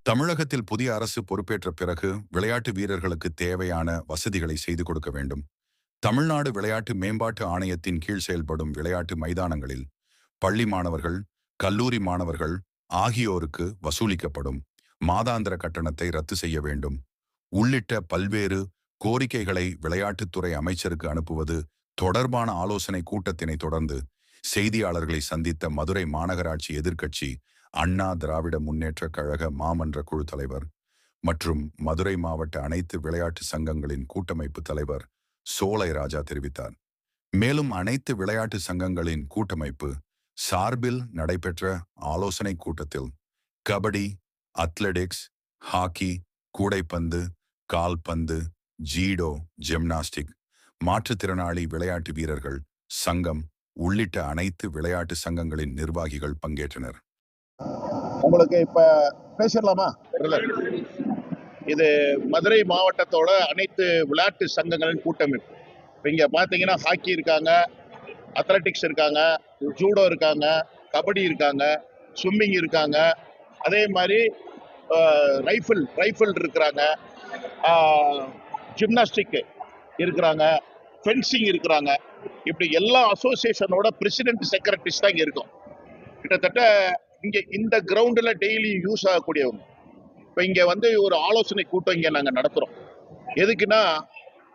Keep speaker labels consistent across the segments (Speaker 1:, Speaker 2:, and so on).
Speaker 1: தமிழகத்தில் புதிய அரசு பொறுப்பேற்ற பிறகு விளையாட்டு வீரர்களுக்கு தேவையான வசதிகளை செய்து கொடுக்க வேண்டும். தமிழ்நாடு விளையாட்டு மேம்பாட்டு ஆணையத்தின் கீழ் செயல்படும் விளையாட்டு மைதானங்களில் பள்ளி மாணவர்கள், கல்லூரி மாணவர்கள் ஆகியோருக்கு வசூலிக்கப்படும் மாதாந்திர கட்டணத்தை ரத்து செய்ய வேண்டும் உள்ளிட்ட பல்வேறு கோரிக்கைகளை விளையாட்டுத்துறை அமைச்சருக்கு அனுப்புவது தொடர்பான ஆலோசனை கூட்டத்தினை தொடர்ந்து செய்தியாளர்களை சந்தித்த மதுரை மாநகராட்சி எதிர்க்கட்சி அண்ணா திராவிட முன்னேற்ற கழக மாமன்ற குழு தலைவர் மற்றும் மதுரை மாவட்ட அனைத்து விளையாட்டு சங்கங்களின் கூட்டமைப்பு தலைவர் சோலை ராஜா தெரிவித்தார். மேலும் அனைத்து விளையாட்டு சங்கங்களின் கூட்டமைப்பு சார்பில் நடைபெற்ற ஆலோசனை கூட்டத்தில் கபடி, அத்லெட்டிக்ஸ், ஹாக்கி, கூடைப்பந்து, கால்பந்து, ஜீடோ, ஜிம்னாஸ்டிக், மாற்றுத்திறனாளி விளையாட்டு வீரர்கள் சங்கம் உள்ளிட்ட அனைத்து விளையாட்டு சங்கங்களின் நிர்வாகிகள் பங்கேற்றனர்.
Speaker 2: உங்களுக்கு இப்ப பேசிடலாமா? இது மதுரை மாவட்டத்தோட அனைத்து விளையாட்டு சங்கங்களின் கூட்டமைப்பு. இப்போ இங்கே பார்த்தீங்கன்னா ஹாக்கி இருக்காங்க, அத்லெட்டிக்ஸ் இருக்காங்க, ஜூடோ இருக்காங்க, கபடி இருக்காங்க, ஸ்விம்மிங் இருக்காங்க, அதே மாதிரி ரைஃபிள் இருக்கிறாங்க, ஜிம்னாஸ்டிக் இருக்கிறாங்க, ஃபென்சிங் இருக்கிறாங்க. இப்படி எல்லா அசோசியேஷனோட பிரசிடென்ட் செக்ரட்டரிஸ் தான் இங்கே இருக்கும். கிட்டத்தட்ட இங்கே இந்த கிரவுண்டில் டெய்லி யூஸ் ஆகக்கூடியவங்க. இப்போ இங்கே வந்து ஒரு ஆலோசனை கூட்டம் இங்கே நாங்கள் நடத்துகிறோம். எதுக்குன்னா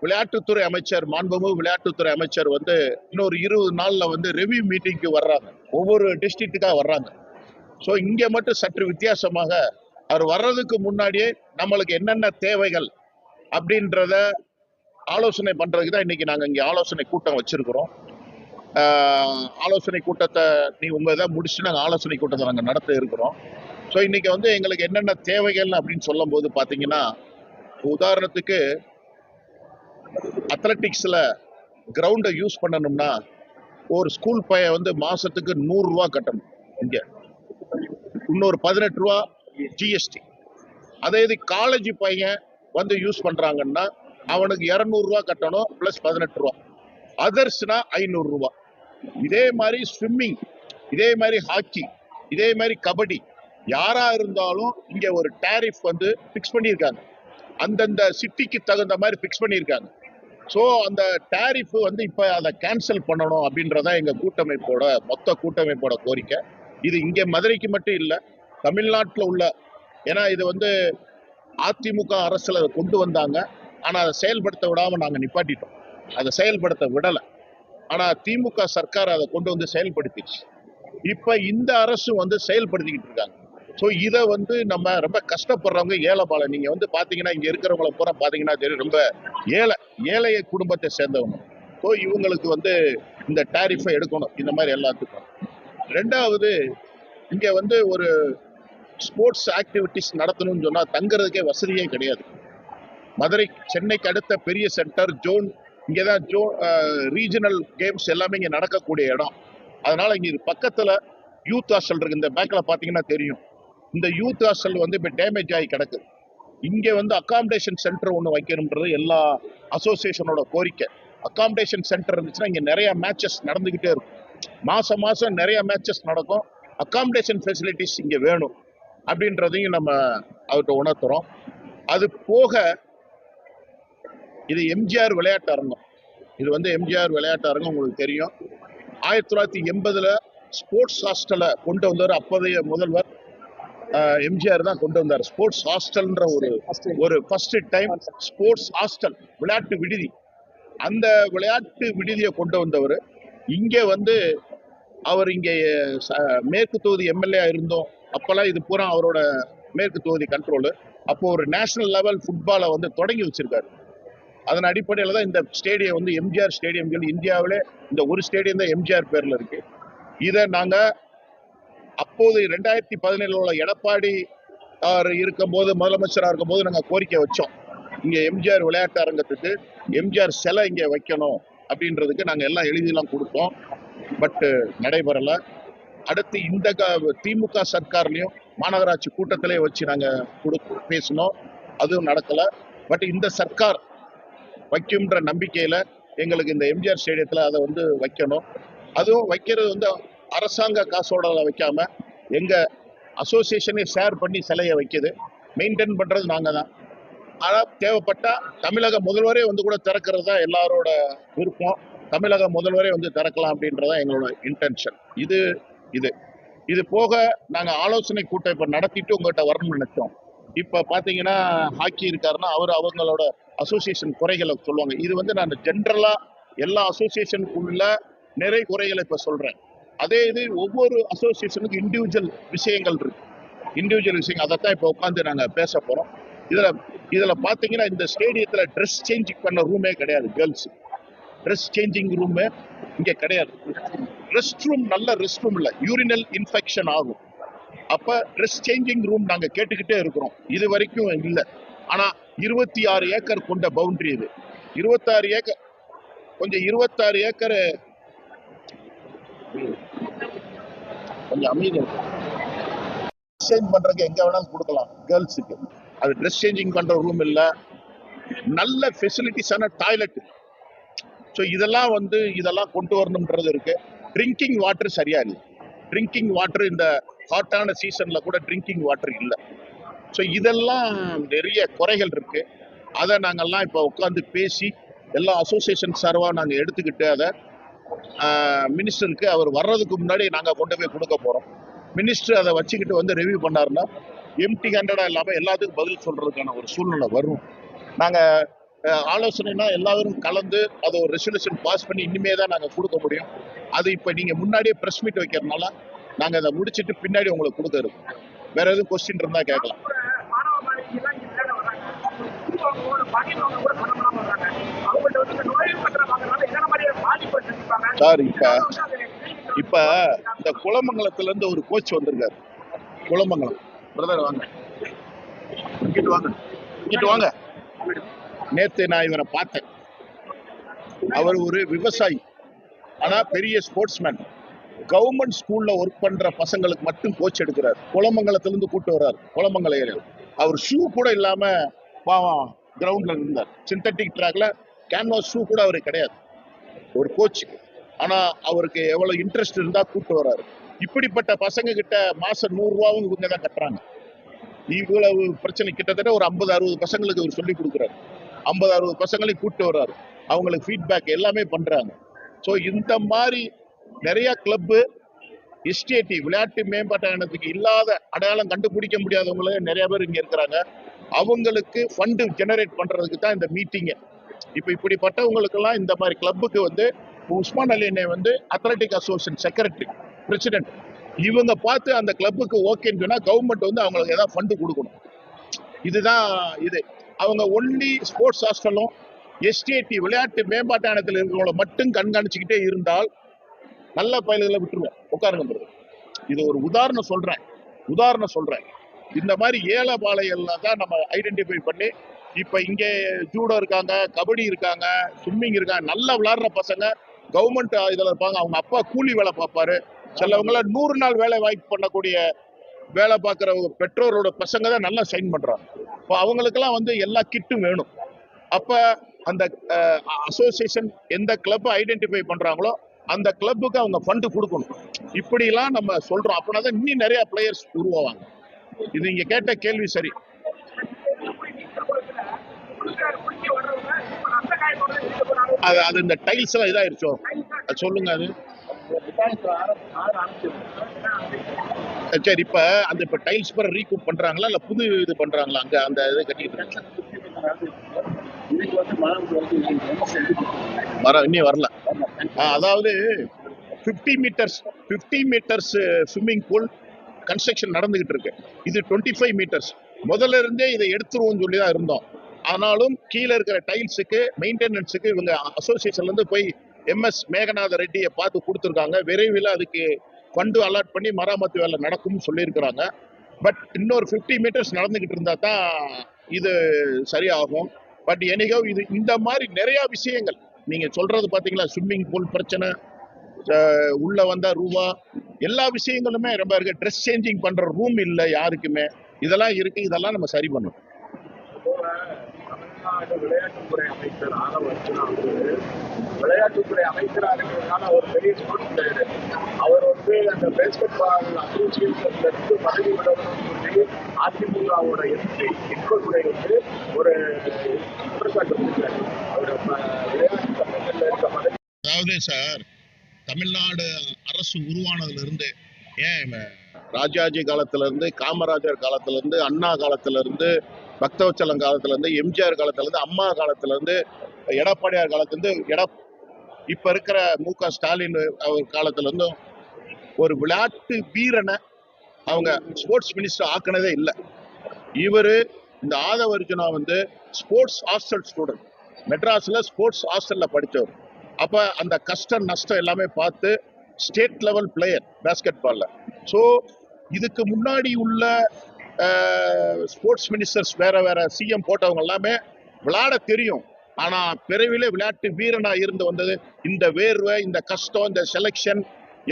Speaker 2: விளையாட்டுத்துறை அமைச்சர், மாண்புமிகு விளையாட்டுத்துறை அமைச்சர் வந்து இன்னொரு 20 நாளில் வந்து ரெவ்யூ மீட்டிங்க்கு வர்றாங்க. ஒவ்வொரு டிஸ்ட்ரிக்ட்டுக்காக வர்றாங்க. ஸோ இங்கே மட்டும் சற்று வித்தியாசமாக அவர் வர்றதுக்கு முன்னாடியே நம்மளுக்கு என்னென்ன தேவைகள் அப்படின்றத ஆலோசனை பண்ணுறதுக்கு தான் இன்னைக்கு நாங்கள் இங்கே ஆலோசனை கூட்டம் வச்சிருக்கிறோம். ஆலோசனை கூட்டத்தை உங்கள் இதை முடிச்சுட்டு நாங்கள் ஆலோசனை கூட்டத்தை நாங்கள் நடத்த இருக்கிறோம். ஸோ இன்னைக்கு வந்து எங்களுக்கு என்னென்ன தேவைகள் அப்படின்னு சொல்லும் போது பார்த்தீங்கன்னா, உதாரணத்துக்கு அத்லெட்டிக்ஸில் கிரவுண்டை யூஸ் பண்ணணும்னா ஒரு ஸ்கூல் பையன் வந்து மாதத்துக்கு 100 ரூபா கட்டணும். இங்கே இன்னொரு 18 ரூபா ஜிஎஸ்டி. அதே இது காலேஜ் பையன் வந்து யூஸ் பண்ணுறாங்கன்னா அவனுக்கு 200 ரூபா கட்டணும் ப்ளஸ் 18 ரூபா. அதர்ஸ்னா 500 ரூபா. இதே மாதிரி ஸ்விம்மிங், இதே மாதிரி ஹாக்கி, இதே மாதிரி கபடி, யாரா இருந்தாலும் இங்க ஒரு டாரிஃப் வந்து பிக்ஸ் பண்ணியிருக்காங்க. அந்தந்த சிட்டிக்கு தகுந்த மாதிரி பிக்ஸ் பண்ணியிருக்காங்க. ஸோ அந்த டாரிஃப் வந்து இப்போ அதை கேன்சல் பண்ணணும் அப்படின்றதான் எங்கள் கூட்டமைப்போட மொத்த கூட்டமைப்போட கோரிக்கை. இது இங்கே மதுரைக்கு மட்டும் இல்லை, தமிழ்நாட்டில் உள்ள, ஏன்னா இது வந்து அதிமுக அரசில் அதை கொண்டு வந்தாங்க. ஆனால் அதை செயல்படுத்த விடாமல் நாங்கள் நிப்பாட்டிட்டோம். அதை செயல்படுத்த விடலை. ஆனால் திமுக சர்க்கார் அதை கொண்டு வந்து செயல்படுத்திடுச்சு. இப்போ இந்த அரசு வந்து செயல்படுத்திக்கிட்டு இருக்காங்க. ஸோ இதை வந்து நம்ம ரொம்ப கஷ்டப்படுறவங்க, ஏழைபாலை, நீங்கள் வந்து பார்த்தீங்கன்னா இங்கே இருக்கிறவங்கள பூரா பார்த்தீங்கன்னா தெரியும், ரொம்ப ஏழைய குடும்பத்தை சேர்ந்தவங்க. ஸோ இவங்களுக்கு வந்து இந்த டாரிஃபை எடுக்கணும், இந்த மாதிரி எல்லாத்துக்கும். ரெண்டாவது, இங்கே வந்து ஒரு ஸ்போர்ட்ஸ் ஆக்டிவிட்டிஸ் நடத்தணும்னு சொன்னால் தங்குறதுக்கே வசதியே கிடையாது. மதுரை, சென்னைக்கு அடுத்த பெரிய சென்டர் ஜோன், இங்கே தான் ரீஜனல் கேம்ஸ் எல்லாமே இங்கே நடக்கக்கூடிய இடம். அதனால இங்கே பக்கத்தில் யூத் ஹாஸ்டல் இருக்கு. இந்த பேங்க்ல பார்த்தீங்கன்னா தெரியும், இந்த யூத் ஹாஸ்டல் வந்து இப்போ டேமேஜ் ஆகி கிடக்குது. இங்கே வந்து அகாமடேஷன் சென்டர் ஒன்று வைக்கணுன்றது எல்லா அசோசியேஷனோட கோரிக்கை. அகாமடேஷன் சென்டர் இருந்துச்சுன்னா இங்கே நிறைய மேட்சஸ் நடந்துக்கிட்டே இருக்கும். மாதம் மாதம் நிறைய மேட்சஸ் நடக்கும். அகாமடேஷன் ஃபெசிலிட்டிஸ் இங்கே வேணும் அப்படின்றதையும் நம்ம அவர்கிட்ட உணர்த்துறோம். அது போக இது எம்ஜிஆர் விளையாட்டு அரங்கம். இது வந்து எம்ஜிஆர் விளையாட்டு அரங்கம் உங்களுக்கு தெரியும். 1980 ஸ்போர்ட்ஸ் ஹாஸ்டலை கொண்டு வந்தவர் அப்போதைய முதல்வர் எம்ஜிஆர் தான் கொண்டு வந்தார். ஸ்போர்ட்ஸ் ஹாஸ்டல்ன்ற ஒரு ஃபர்ஸ்ட் டைம் ஸ்போர்ட்ஸ் ஹாஸ்டல், விளையாட்டு விடுதி. அந்த விளையாட்டு விடுதியை கொண்டு வந்தவர். இங்கே வந்து அவர் இங்கே மேற்கு தொகுதி எம்எல்ஏ இருந்தோம். அப்போல்லாம் இது பூரா அவரோட மேற்கு தொகுதி கண்ட்ரோலு. அப்போ ஒரு நேஷனல் லெவல் ஃபுட்பாலை வந்து தொடங்கி வச்சிருக்காரு. அதன் அடிப்படையில் தான் இந்த ஸ்டேடியம் வந்து எம்ஜிஆர் ஸ்டேடியம். இந்தியாவிலே இந்த ஒரு ஸ்டேடியம் தான் எம்ஜிஆர் பேரில் இருக்கு. இதை நாங்கள் அப்போது 2017 எடப்பாடி இருக்கும்போது, முதலமைச்சராக இருக்கும்போது நாங்கள் கோரிக்கை வச்சோம். இங்கே எம்ஜிஆர் விளையாட்டு அரங்கத்துக்கு எம்ஜிஆர் சிலை இங்கே வைக்கணும் அப்படின்றதுக்கு நாங்கள் எல்லாம் எழுதிலாம் கொடுத்தோம். பட் நடைபெறலை. அடுத்து இந்த திமுக சர்க்கார்லையும் மாநகராட்சி கூட்டத்திலே வச்சு நாங்கள் பேசினோம், அதுவும் நடக்கலை. பட் இந்த சர்க்கார் வைக்கும்ன்ற நம்பிக்கையில் எங்களுக்கு இந்த எம்ஜிஆர் ஸ்டேடியத்தில் அதை வந்து வைக்கணும். அதுவும் வைக்கிறது வந்து அரசாங்க காசோட வைக்காம எங்கள் அசோசியேஷனே ஷேர் பண்ணி சிலையை வைக்கிது. மெயின்டைன் பண்றது நாங்க தான். ஆனா தேவைப்பட்டா தமிழக முதல்வரே வந்து கூட திறக்கிறது தான் எல்லாரோட விருப்பம். தமிழக முதல்வரே வந்து திறக்கலாம் அப்படின்றதா எங்களோட இன்டென்ஷன். இது இது இது போக நாங்க ஆலோசனை கூட்டம் இப்ப நடத்திட்டு உங்ககிட்ட வரணும்னு நினைச்சோம். இப்ப பாத்தீங்கன்னா ஹாக்கி இருக்காருன்னா அவர் அவங்களோட அசோசியேஷன் குறைகளை சொல்லுவாங்க. இது வந்து நான் ஜென்ரலா எல்லா அசோசியேஷனுக்குள்ள நிறைய குறைகளை இப்ப சொல்றேன். அதே இது ஒவ்வொரு அசோசியேஷனுக்கு இண்டிவிஜுவல் விஷயங்கள் இருக்கு. இண்டிவிஜுவல் விஷயங்கள் அதைத்தான் இப்ப உட்காந்து நாங்க பேச போறோம். இதுல இதுல பாத்தீங்கன்னா இந்த ஸ்டேடியத்துல ட்ரெஸ் சேஞ்ச் பண்ண ரூமே கிடையாது. கேர்ள்ஸ் ட்ரெஸ் சேஞ்சிங் ரூம் இங்க கிடையாது. ரெஸ்ட் ரூம் நல்ல ரெஸ்ட் ரூம் இல்ல, யூரினல் இன்ஃபெக்ஷன் ஆகும். அப்ப ட்ரெஸ் சேஞ்சிங் ரூம் நாங்க கேட்டுக்கிட்டே இருக்கிறோம். இது வரைக்கும் இல்ல. ஆனா 26 ஏக்கர் கொண்ட பவுண்டரி இது. 26 ஏக்கர் கொஞ்சம் 26 ஏக்கர் கொஞ்சம் அமைதி சேஞ்ச் பண்றதுக்கு எங்க வேணாலும் கொடுக்கலாம் கேர்ள்ஸுக்கு. அது ட்ரெஸ் சேஞ்சிங் பண்ற ரூம் இல்ல, நல்ல ஃபெசிலிட்டிஸான டாய்லெட். ஸோ இதெல்லாம் கொண்டு வரணும்ன்றது இருக்கு. ட்ரிங்கிங் வாட்டர் சரியா இல்லை. ட்ரிங்கிங் வாட்டர் இந்த ஹாட்டான சீசன்ல கூட ட்ரிங்கிங் வாட்டர் இல்லை. ஸோ இதெல்லாம் நிறைய குறைகள் இருக்கு. அதை நாங்கெல்லாம் இப்போ உட்காந்து பேசி எல்லா அசோசியேஷன் சார்பாக நாங்கள் எடுத்துக்கிட்டு அதை மினிஸ்டருக்கு அவர் வர்றதுக்கு முன்னாடி நாங்கள் கொண்டு போய் கொடுக்க போகிறோம். மினிஸ்டர் அதை வச்சுக்கிட்டு வந்து ரிவ்யூ பண்ணாருன்னா எம்டி ஹேண்டடா இல்லாமல் எல்லாத்துக்கும் பதில் சொல்றதுக்கான ஒரு சூழ்நிலை வரும். நாங்கள் ஆலோசனைனா எல்லாரும் கலந்து அதை ஒரு ரெசல்யூஷன் பாஸ் பண்ணி இனிமே தான் நாங்கள் கொடுக்க முடியும். அது இப்போ நீங்கள் முன்னாடியே ப்ரெஸ் மீட் வைக்கிறதுனால நாங்கள் அதை முடிச்சுட்டு பின்னாடி உங்களுக்கு கொடுக்க இருக்கோம். வேற எதுவும் கொஸ்டின் இருந்தால் கேட்கலாம். சார் இப்ப இந்த குளமங்கலத்துல இருந்து ஒரு கோச் வந்திருக்காரு. குளமங்கலம் பிரதர் வாங்க, இங்கிட்டு வாங்க, இங்கிட்டு வாங்க. நேத்து நான் இவரை பார்த்தேன். அவர் ஒரு விவசாயி, ஆனா பெரிய ஸ்போர்ட்ஸ்மேன். கவர்மெண்ட் ஸ்கூல்ல ஒர்க் பண்ற பசங்களுக்கு மட்டும் கோச் எடுக்கிறார். குளமங்கலத்துல இருந்து கூட்டு வர்றாரு. குளமங்கல ஏரியா அவர் ஷூ கூட இல்லாம பாவம் கிரவுண்ட்ல இருந்தார். சிந்தட்டிக் ட்ராக்ல கேன்வாஸ் ஷூ கூட அவருக்கு கிடையாது ஒரு கோச். ஆனா அவருக்கு எவ்வளவு இன்ட்ரெஸ்ட் இருந்தா கூட்டு வர்றாரு. இப்படிப்பட்ட பசங்க கிட்ட மாசம் 100 ரூபாவும் இவங்க தான் கட்டுறாங்க. இவ்வளவு பிரச்சனை கிட்டத்தட்ட ஒரு 50-60 பசங்களுக்கு அவர் சொல்லி கொடுக்குறாரு. 50-60 பசங்களையும் கூட்டு வர்றாரு. அவங்களுக்கு ஃபீட்பேக் எல்லாமே பண்றாங்க. ஸோ இந்த மாதிரி நிறைய கிளப்பு எஸ்டிஏடி விளையாட்டு மேம்பாட்டு ஆணையத்துக்கு இல்லாத அடையாளம் கண்டுபிடிக்க முடியாதவங்களே நிறைய பேர் இங்க இருக்கிறாங்க. அவங்களுக்கு ஃபண்டு ஜெனரேட் பண்றதுக்கு தான் இந்த மீட்டிங்கு. இப்ப இப்படிப்பட்டவங்களுக்கெல்லாம் இந்த மாதிரி கிளப்புக்கு வந்து உஸ்மான் அலி அண்ணே வந்து அத்லெட்டிக் அசோசியேஷன் செக்ரட்டரி பிரசிடென்ட், இவங்க பார்த்து அந்த கிளப்புக்கு ஓகேன்னு சொன்னா கவர்மெண்ட் வந்து அவங்களுக்கு ஏதாவது ஃபண்டு கொடுக்கணும். இதுதான் இது. அவங்க ஒன்லி ஸ்போர்ட்ஸ் ஹாஸ்டலும் எஸ்டிஏடி விளையாட்டு மேம்பாட்டு ஆணையத்தில் இருக்கிறவங்கள மட்டும் கண்காணிச்சுக்கிட்டே இருந்தால் நல்ல பயல்களை விட்டுருவேன். உட்காருங்க. இது ஒரு உதாரணம் சொல்றேன். இந்த மாதிரி ஏழை பாளையெல்லாம் தான் நம்ம ஐடென்டிஃபை பண்ணி இப்ப இங்க ஜூடோ இருக்காங்க, கபடி இருக்காங்க, ஸ்விம்மிங் இருக்காங்க, நல்லா விளையாடுற பசங்க கவர்மெண்ட் இதுல இருப்பாங்க. அவங்க அப்பா கூலி வேலை பார்ப்பாரு. சிலவங்கள 100 நாள் வேலை வாய்ப்பு பண்ணக்கூடிய வேலை பார்க்குற பெற்றோரோட பசங்க தான் நல்லா சைன் பண்றாங்க. இப்போ அவங்களுக்கெல்லாம் வந்து எல்லா கிட்டும் வேணும். அப்ப அந்த அசோசியேஷன் எந்த கிளப் ஐடென்டிஃபை பண்றாங்களோ அந்த கிளப்புக்கு அவங்க ஃபண்டு கொடுக்கணும். இப்படிலாம் நம்ம சொல்றோம். அப்படின்னா தான் இன்னும் நிறைய பிளேயர்ஸ் உருவாவாங்க. இது நீங்க கேட்ட கேள்வி சரி. அது இந்த டைல்ஸ் எல்லாம் இதாயிருச்சோ அது சொல்லுங்க. அது சரி. இப்ப டைல்ஸ் பேர் ரீகூப் பண்றாங்களா இல்ல புது இது பண்றாங்களா? அங்க அந்த இதை கட்டிட்டு மரம் இன்னும் வரல. அதாவது 50 மீட்டர்ஸ் ஸ்விம்மிங் பூல் கன்ஸ்ட்ரக்ஷன் நடந்துகிட்டு இருக்கு. இது 25 மீட்டர்ஸ். முதல்ல இருந்தே இதை எடுத்துருவோம்னு சொல்லி தான் இருந்தோம். ஆனாலும் கீழே இருக்கிற டைல்ஸுக்கு மெயின்டெனன்ஸுக்கு இவங்க அசோசியேஷன்ல இருந்து போய் MS மேகநாத ரெட்டியை பார்த்து கொடுத்துருக்காங்க. விரைவில் அதுக்கு ஃபண்டு அலாட் பண்ணி மராமத்து வேலை நடக்கும்னு சொல்லியிருக்கிறாங்க. பட் இன்னொரு 50 மீட்டர்ஸ் நடந்துகிட்டு இருந்தா தான் இது சரியாகும். பட் எனிகோ இது இந்த மாதிரி நிறைய விஷயங்கள் நீங்க சொல்றது பாத்தீங்களா, ஸ்விம்மிங் பூல் பிரச்சனை, உள்ள வந்தா ரூபா, எல்லா விஷயங்களுமே ரொம்ப இருக்கு. ட்ரெஸ் சேஞ்சிங் பண்ற ரூம் இல்லை யாருக்குமே. இதெல்லாம் இருக்கு. இதெல்லாம் நம்ம சரி பண்ணணும்.
Speaker 3: விளையாட்டுத்துறை அமைச்சர் ஆனவர்ச்சுனா விளையாட்டுத்துறை அமைச்சராக ஒரு பெரிய ஸ்போர்ட்ஸ் பிளேயர். அவர் வந்து அந்த பேஸ்கெட் பால் அசோசியேஷன்ல இருந்து பதவி விடணும்னு சொல்லி சொல்லி அதிமுகவோட எம்பி இன்பதுரை வந்து ஒரு குற்றச்சாட்டு வச்சிருக்காரு. அவர் விளையாட்டு சங்கங்கள்ல இருக்க பதவி.
Speaker 2: அதாவது சார், தமிழ்நாடு அரசு உருவானதுல இருந்து ஏன் ராஜாஜி காலத்துல இருந்து, காமராஜர் காலத்துல இருந்து, அண்ணா காலத்துல இருந்து, பக்தவச்சலம் காலத்துல இருந்து, எம்ஜிஆர் காலத்துல இருந்து, அம்மா காலத்துல இருந்து, எடப்பாடியார் காலத்துல இருந்து, இப்ப இருக்கிற மு.க. ஸ்டாலின் அவர் காலத்துல இருந்தும் ஒரு விளையாட்டு வீரனை அவங்க ஸ்போர்ட்ஸ் மினிஸ்டர் ஆக்கினதே இல்லை. இவரு இந்த ஆதவ அர்ஜுனா வந்து ஸ்போர்ட்ஸ் ஹாஸ்டல் ஸ்டூடெண்ட், மெட்ராஸ்ல ஸ்போர்ட்ஸ் ஹாஸ்டல்ல படித்தவர். அப்ப அந்த கஷ்டம் நஷ்டம் எல்லாமே பார்த்து ஸ்டேட் லெவல் பிளேயர் பேஸ்கெட் பால்ல. ஸோ இதுக்கு முன்னாடி உள்ள ஸ்போர்ட்ஸ் மினிஸ்டர்ஸ் வேற வேற சிஎம் போட்டவங்க எல்லாமே விளையாட தெரியும், ஆனா பிறவிலே விளையாட்டு வீரனா இருந்து வந்தது. இந்த வேர்வை, இந்த கஷ்டம், இந்த செலெக்ஷன்,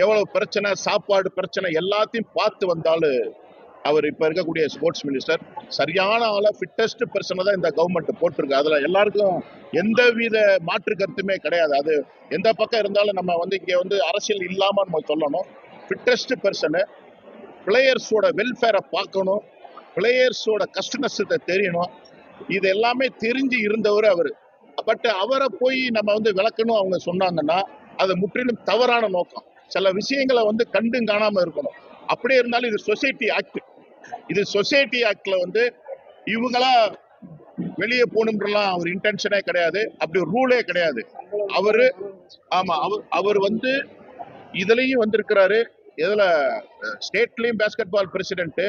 Speaker 2: எவ்வளவு பிரச்சனை, சாப்பாடு பிரச்சனை எல்லாத்தையும் பார்த்து வந்தாலும் அவர் இப்ப இருக்கக்கூடிய ஸ்போர்ட்ஸ் மினிஸ்டர் சரியான ஆள, ஃபிட்டஸ்ட் பர்சனை தான் இந்த கவர்மெண்ட் போட்டிருக்கு. அதுல எல்லாருக்கும் எந்தவித மாற்று கருத்துமே கிடையாது. அது எந்த பக்கம் இருந்தாலும் நம்ம வந்து இங்க வந்து அரசியல் இல்லாம நம்ம சொல்லணும். ஃபிட்டஸ்ட் பர்சனு, பிளேயர்ஸோட வெல்ஃபேரை பார்க்கணும், பிளேயர்ஸோட கஷ்ட நஷ்டத்தை தெரியணும், இது எல்லாமே தெரிஞ்சு இருந்தவர் அவரு. பட் அவரை போய் நம்ம வந்து விளக்கணும் அவங்க சொன்னாங்கன்னா அது முற்றிலும் தவறான நோக்கம். சில விஷயங்களை வந்து கண்டும் காணாம இருக்கணும். அப்படியே இருந்தாலும் இது சொசைட்டி ஆக்ட். இது சொசைட்டி ஆக்ட்ல வந்து இவங்களா வெளியே போகணும்ன்றலாம் அவர் இன்டென்ஷனே கிடையாது, அப்படி ஒரு ரூலே கிடையாது. அவரு ஆமா அவர் வந்து இதுலயும் வந்திருக்கிறாரு. இதுல ஸ்டேட்லயும் பேஸ்கெட் பால் பிரசிடென்ட்,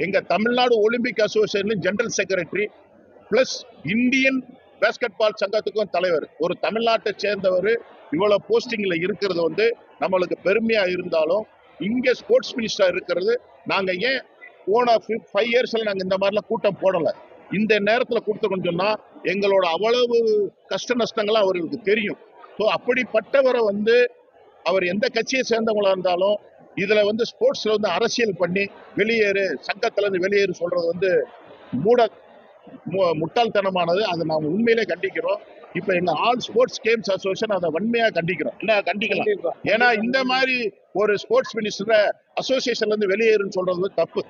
Speaker 2: எங்க Tamil Nadu Olympic association general secretary, plus Indian basketball சங்கத்துக்கும் தலைவர். ஒரு தமிழ்நாட்டை சேர்ந்தவர் இவ்வளவு போஸ்டிங்ல இருக்கிறது வந்து நம்மளுக்கு பெருமையா இருந்தாலும், இங்க ஸ்போர்ட்ஸ் மினிஸ்டர் இருக்கிறது, நாங்க ஏன் போன 5 இயர்ஸ்ல நாங்க இந்த மாதிரிலாம் கூட்டம் போடல, இந்த நேரத்துல கொடுத்தோம்னு சொன்னா எங்களோட அவ்வளவு கஷ்ட நஷ்டங்கள்லாம் அவர்களுக்கு தெரியும். ஸோ அப்படிப்பட்டவரை வந்து அவர் எந்த கட்சியை சேர்ந்தவங்களா இருந்தாலும் இதுல வந்து ஸ்போர்ட்ஸ்ல வந்து அரசியல் பண்ணி வெளியேறு, சங்கத்துல இருந்து வெளியேறு சொல்றது வந்து முட்டாள்தனமானது. அதை நாம உண்மையிலே கண்டிக்கிறோம். இப்ப எங்க ஆல் ஸ்போர்ட்ஸ் கேம்ஸ் அசோசியேஷன் அதை வன்மையா கண்டிக்கிறோம். என்ன கண்டிக்கலாம்? ஏன்னா இந்த மாதிரி ஒரு ஸ்போர்ட்ஸ் மினிஸ்டரை அசோசியேஷன்ல இருந்து வெளியேறுன்னு சொல்றது தப்பு.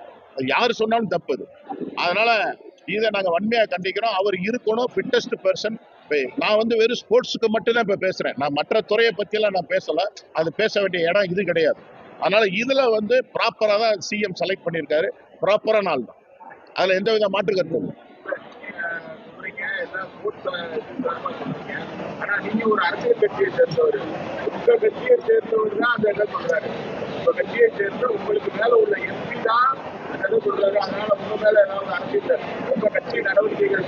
Speaker 2: யாரு சொன்னாலும் தப்பு அது. அதனால இதை நாங்க வன்மையா கண்டிக்கிறோம். அவர் இருக்கணும், ஃபிட்டஸ்ட் பர்சன். நான் வந்து வெறும் ஸ்போர்ட்ஸுக்கு மட்டும் தான் இப்ப பேசுறேன், நான் மற்ற துறையை பத்தி எல்லாம் நான் பேசல. அது பேச வேண்டிய இடம் இது கிடையாது. அதனால இதுல வந்து ப்ராப்பரா தான் சிஎம் செலக்ட் பண்ணியிருக்காரு, ப்ராப்பரான ஆள் தான். அதுல எந்த வித மாற்று கருத்து இல்லை.
Speaker 3: ஆனா நீங்க ஒரு அரசியல் கட்சியை சேர்ந்தவர், உங்க கட்சியை சேர்ந்தவர் தான் அந்த இடம் சொல்றாரு. உங்க கட்சியை சேர்ந்த உங்களுக்கு மேல உள்ள எம்பி தான் அந்த சொல்றாரு. அதனால உங்க மேல ஏதாவது அரசியல் உங்க கட்சி நடவடிக்கைகள்.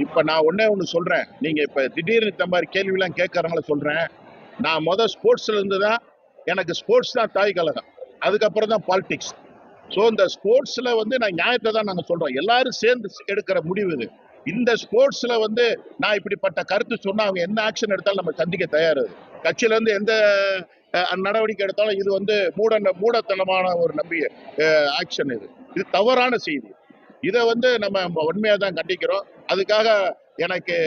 Speaker 2: இப்ப நான் ஒண்ணு சொல்றேன், நீங்க இப்ப திடீர்னு இந்த மாதிரி கேள்வி எல்லாம் கேட்கறவங்கள சொல்றேன். நான் ஸ்போர்ட்ஸ்ல இருந்து தான், எனக்கு ஸ்போர்ட்ஸ் தான் தாய் கழகம், அதுக்கப்புறம் தான் பாலிடிக்ஸ். ஸோ இந்த ஸ்போர்ட்ஸ்ல வந்து நான் நியாயத்தை தான் நாங்கள் சொல்றோம், எல்லாரும் சேர்ந்து எடுக்கிற முடிவு இது. இந்த ஸ்போர்ட்ஸ்ல வந்து நான் இப்படிப்பட்ட கருத்து சொன்னா அவங்க என்ன ஆக்ஷன் எடுத்தாலும் நம்ம சந்திக்க தயாரு. கட்சியில இருந்து எந்த நடவடிக்கை எடுத்தாலும் இது வந்து மூடத்தனமான ஒரு நம்பிய ஆக்ஷன். இது தவறான செய்தி. இதை வந்து நம்ம உண்மையா தான் கண்டிக்கிறோம். அதுக்காக எனக்கு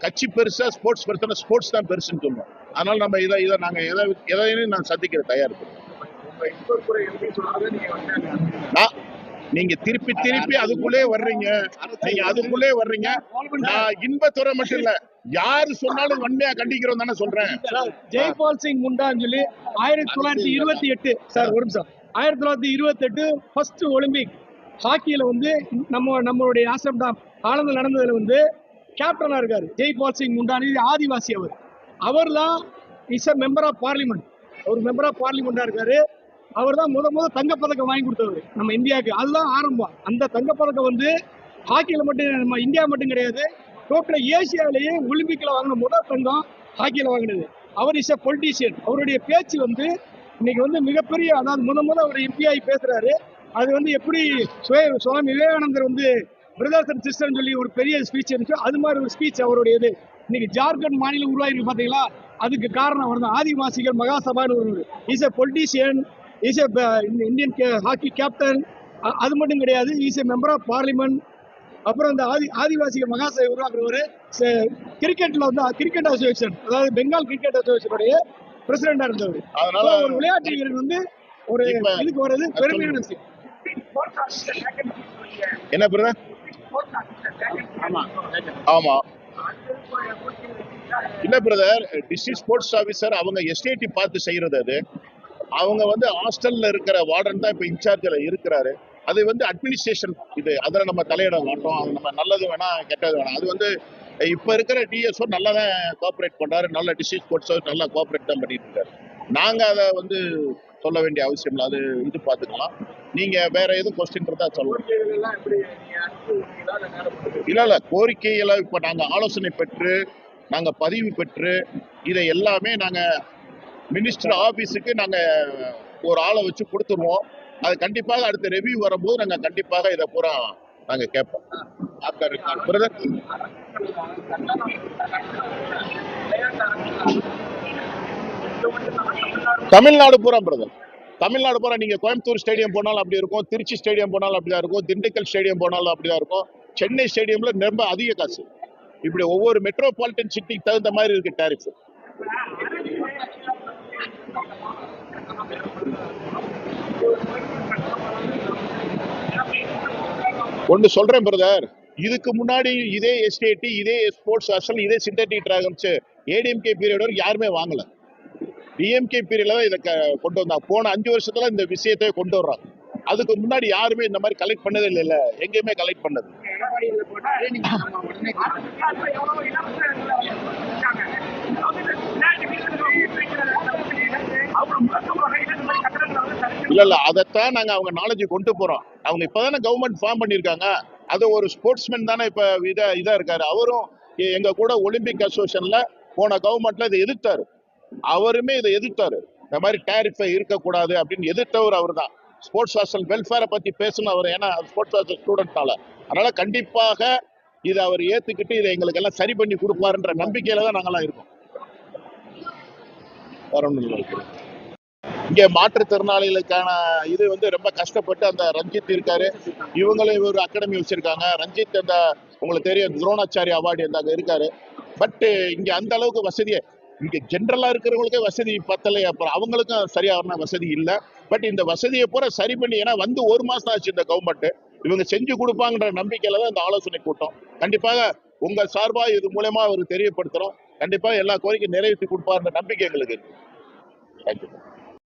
Speaker 2: கட்சி பெருசா ஸ்போர்ட்ஸ் பெருசா, ஸ்போர்ட்ஸ் தான் பெருசுன்னு சொல்லுவோம். அதனால நம்ம இதை நாங்க எதையும் நான் சந்திக்கிற தயார். நீங்க திருப்பி அதுக்குள்ளே வர்றீங்க, நான் இன்பத்துறை மட்டும் இல்ல, யாரு சொன்னாலும் வன்மையா கண்டிக்கிறோம் தானே சொல்றேன்.
Speaker 4: ஜெய்பால் சிங் முண்டான்னு சொல்லி 1928 சார், ஒரு நிமிஷம், 1928 ஃபர்ஸ்ட் ஒலிம்பிக் ஹாக்கியில வந்து நம்மளுடைய ஆசிரம் ஆனந்த நடந்ததுல வந்து கேப்டனா இருக்காரு ஜெய்பால் சிங் முண்டானி. ஆதிவாசி அவர் தான் is a member of parliament. அவர் மெம்பர் ஆஃப் பார்லிமெண்டா இருக்காரு. அவர் தான் முத தங்கப்பதக்கம் வாங்கி கொடுத்தவர் நம்ம இந்தியாவுக்கு. அதுதான் ஆரம்பம். அந்த தங்கப்பதக்கம் வந்து ஹாக்கியில மட்டும், நம்ம இந்தியா மட்டும் கிடையாது, டோட்டல் ஏசியாவிலேயே ஒலிம்பிக்ல வாங்கின முதல் தங்கம் ஹாக்கியில வாங்கினது. அவர் இஸ் அ பொலிட்டீஷியன். அவருடைய பேச்சு வந்து இன்னைக்கு வந்து மிகப்பெரிய, அதாவது அவர் எம்பிஐ பேசுறாரு. அது வந்து எப்படி சுவாமி விவேகானந்தர் வந்து பிரதர்ஸ் அண்ட் சிஸ்டர்னு சொல்லி ஒரு பெரிய ஸ்பீச் இருந்துச்சு, அது மாதிரி ஒரு ஸ்பீச் அவருடையது. இன்னைக்கு ஜார்க்கண்ட் மாநிலம் உருவாயிருக்கு பாத்தீங்களா, அதுக்கு காரணம் அவர் தான். ஆதிவாசிகள் மகாசபான்னு ஒரு is a politician, is a Indian hockey captain. அது மட்டும் கிடையாது, is a member of parliament. அப்புறம் இந்த ஆதிவாசிகள் மகாசபை உருவாக்குறவர் கிரிக்கெட்ல வந்து கிரிக்கெட் அசோசியேஷன், அதாவது பெங்கால் கிரிக்கெட் அசோசியேஷனுடைய பிரசிடண்டா இருந்தவர். அதனால ஒரு விளையாட்டு வீரர் வந்து ஒரு இதுக்கு வர்றது பெருமையான விஷயம்.
Speaker 2: என்ன பிரதர்? ஆமா இல்ல பிரதர், டிஸ்ட்ரிக்ட் ஸ்போர்ட்ஸ் ஆபீசர் அவங்க எஸ்டேட்டி பார்த்து செய்யறது அது. அவங்க வந்து ஹாஸ்டல்ல இருக்கிற வார்டன் தான் இப்ப இன்சார்ஜ்ல இருக்கிறாரு. அது வந்து அட்மினிஸ்ட்ரேஷன் இது, அதில் நம்ம தலையிட மாட்டோம். அது நம்ம நல்லது வேணா கெட்டது வேணாம். அது வந்து இப்ப இருக்கிற டிஎஸ்ஓ நல்லா தான் கோஆபரேட் பண்றாரு, நல்ல டிஸ்ட்ரிக்ட் ஸ்போர்ட்ஸ் நல்லா கோஆபரேட் தான் பண்ணிட்டு இருக்காரு. நாங்க அதை வந்து சொல்ல வேண்டிய அவசியம் இல்லை, அது இது பார்த்துக்கலாம். நீங்க வேற எதுவும் கொஸ்டின் இருந்தா சொல்லுங்க. இல்ல கோரிக்கைகளை இப்ப நாங்க ஆலோசனை பெற்று நாங்க பதிவு பெற்று இதை எல்லாமே நாங்க மினிஸ்டர் ஆபீஸுக்கு நாங்க ஒரு ஆளை வச்சு கொடுத்துருவோம். அது கண்டிப்பாக அடுத்த ரெவியூ வரும்போது நாங்க கண்டிப்பாக இதை பூரா நாங்க கேட்போம். பிரதர், தமிழ்நாடு பூரா பிரதர், தமிழ்நாடு பூரா நீங்க கோயம்புத்தூர் ஸ்டேடியம் போனாலும் அப்படி இருக்கும், திருச்சி ஸ்டேடியம் போனாலும் அப்படிதான் இருக்கும், திண்டுக்கல் ஸ்டேடியம் போனாலும் அப்படிதான் இருக்கும், சென்னை ஸ்டேடியம்ல ரொம்ப அதிக காசு. இப்படி ஒவ்வொரு மெட்ரோபாலிட்டன் சிட்டிக்கு தகுந்த மாதிரி இருக்கு டாரிஃப். ஒன்று சொல்றேன் பிரதர், இதுக்கு முன்னாடி இதே எஸ்டேட், இதே ஸ்போர்ட்ஸ் ஹாஸ்டல், இதே சிந்தட்டிக் டிராகன்ஸ் ஏடிஎம்கே பீரியட் வரைக்கும் யாருமே வாங்கல. டிஎம்கே பீரியட்ல தான் இதை கொண்டு வந்தாங்க. போன 5 வருஷத்துல இந்த விஷயத்தை கொண்டு வர்றாங்க. அதுக்கு முன்னாடி யாருமே இந்த மாதிரி கலெக்ட் பண்ணதே இல்ல, எங்கேயுமே கலெக்ட் பண்ணது. இல்ல அதைத்தான் நாங்க அவங்க நாலேஜ் கொண்டு போறோம். அவங்க இப்பதானே கவர்மெண்ட் ஃபார்ம் பண்ணிருக்காங்க. அது ஒரு ஸ்போர்ட்ஸ்மேன் தானே இப்ப இதா இருக்காரு. அவரும் எங்க கூட ஒலிம்பிக் அசோசியேஷன்ல போன கவர்மெண்ட்ல இதை எதிர்த்தாரு. அவருமே இதை எதிர்த்தாரு, இந்த மாதிரி டேரிஃபை இருக்கக்கூடாது அப்படின்னு எதிர்த்தவர் அவர் தான். ஸ்போர்ட்ஸ் ஹாஸ்டல் வெல்ஃபேரை பத்தி பேசணும் அவர், ஏன்னா ஸ்போர்ட்ஸ் ஹாஸ்டல் ஸ்டூடெண்ட்னால. அதனால கண்டிப்பாக இதை அவர் ஏத்துக்கிட்டு இதை எங்களுக்கு எல்லாம் சரி பண்ணி கொடுப்பாருன்ற நம்பிக்கையில தான் நாங்கெல்லாம் இருக்கோம். வேற ஒன்றும் இல்லை. இங்க மாற்றுத்திறனாளிகளுக்கான இது வந்து ரொம்ப கஷ்டப்பட்டு அந்த ரஞ்சித் இருக்காரு, இவங்களும் ஒரு அகாடமி வச்சிருக்காங்க. ரஞ்சித் அந்த உங்களுக்கு தெரியும் துரோணாச்சாரி அவார்டு அங்க இருக்காரு. பட் இங்க அந்த அளவுக்கு வசதியே இங்க ஜென்ரலா இருக்கிறவங்களுக்கே வசதி பத்தலை, அப்புறம் அவங்களுக்கும் சரியான வசதி இல்லை. பட் இந்த வசதியை பூரா சரி பண்ணி, ஏன்னா வந்து 1 மாசம் ஆச்சு இந்த கவர்மெண்ட், இவங்க செஞ்சு கொடுப்பாங்கன்ற நம்பிக்கையில தான் இந்த ஆலோசனை கூட்டம். கண்டிப்பாக உங்க சார்பா இது மூலமா அவர் தெரியப்படுத்துறோம். கண்டிப்பாக எல்லா கோரிக்கையும் நிறைவேற்றி கொடுப்பாருன்ற நம்பிக்கை எங்களுக்கு இருக்கு. தேங்க்யூ.